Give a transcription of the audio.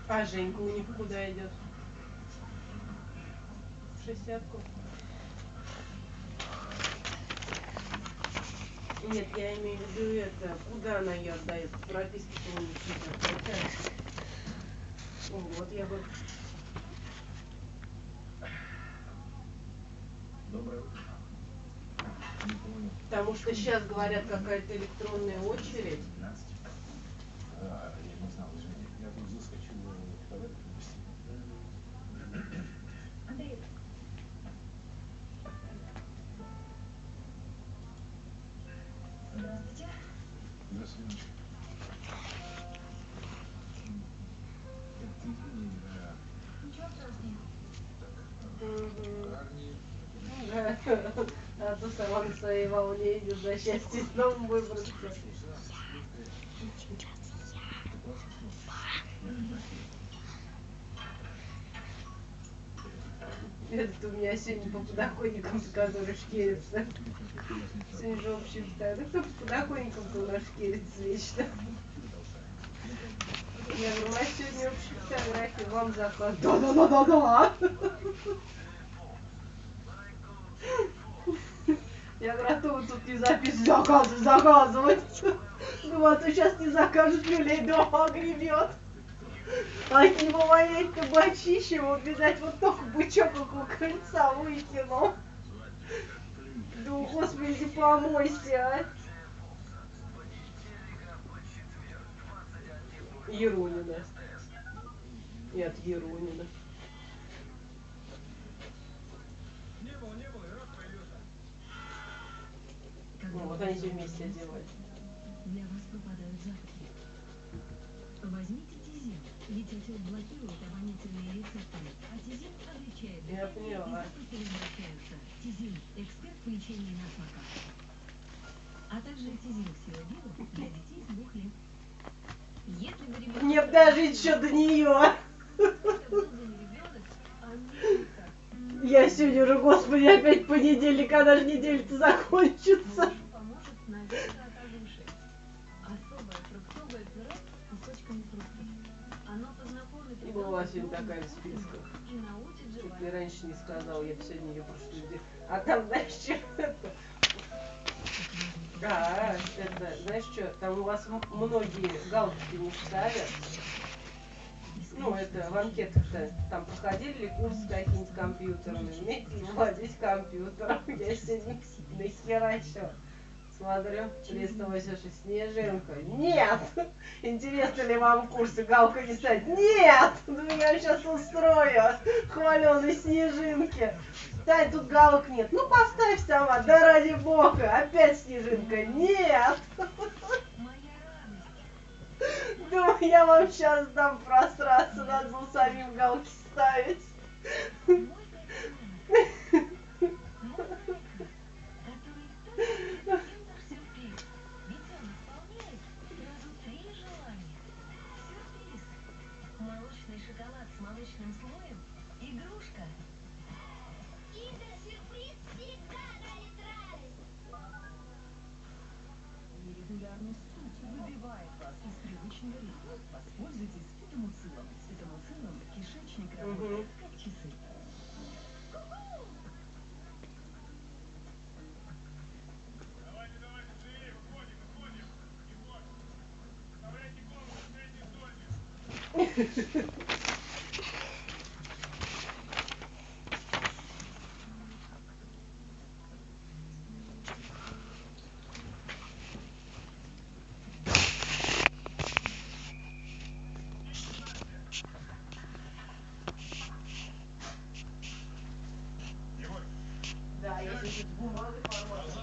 А Женька у них куда идет? В 60-ку? Нет, я имею в виду это, куда она ее отдает? Прописки-то у них не. Вот я бы... Доброе утро. Потому что сейчас говорят, какая-то электронная очередь. 15. Я не знал, извини. Я тут заскочил в туалет привести. Андрей. Здравствуйте. Здравствуйте. Это извини, Ничего страшного. парни. А то сама на своей волне идет за счастье снова выбраться. Этот у меня сегодня по подоконникам, который шкерится. Сегодня же общем-то, кто по подоконникам-то у нас шкерится вечно. Я говорю, у нас сегодня общая фотография, вам заказ. Да. Я готова тут не записывать, заказывать. Думаю, а то сейчас не закажет, Юлия дома гребет. А от него воняет кабачище, вот, видать, вот только бычок около крыльца выкинул. Думаю, господи, помойся, а. Ерунина. Нет, Ерунина. Ну, вот они все вместе одевают. Для вас пропадают запахи. Возьмите Тизин, ведь отек блокирует обонятельные рецепторы, а Тизин облегчает Я дыхание, и поняла. запахи возвращаются. Тизин – эксперт по лечению насморка. А также Тизин ксилобио для детей с 2 лет. Если вы ребенок... Мне б дожить еще до нее. Это был бы не ребенок, а Мишка. Я сегодня уже, господи, опять понедельник, когда же неделя-то закончится. Поможет навечно отоживший. Особое фруктовое пюре с кусочками фруктов. Оно познакомит И была ребенка с сегодня новым такая в вкусом списках. и научит Чуть желать. ли раньше не сказал, я бы сегодня ее прошлую неделю. А там, знаешь, что это? Это, знаешь что, там у вас многие галочки не ставят. Ну, это в анкетах-то там проходили ли курсы какие-нибудь компьютерные, умеете ли владеть компьютером. Я сегодня нахерачила. Смотрю, 386, Снежинка. Нет! Интересно ли вам курсы галка не ставить? Нет! Ну я сейчас устрою хваленой Снежинки. Тань, тут галок нет. Ну поставь сама, да ради бога. Опять Снежинка. Нет! Думаю, я вам сейчас дам пространство, надо было самим галки ставить. Молочный шоколад с молочным слоем. Игрушка. Киндер-сюрприз всегда дарит радость. Нерегулярность сути выбивает вас из привычного ритма. Воспользуйтесь фитомуцилом. С фитомуцилом кишечник работает как часы. Давайте, живее, выходим. Егор, оставляйте комнату, третий столик. Да, я сейчас бумагой порвала.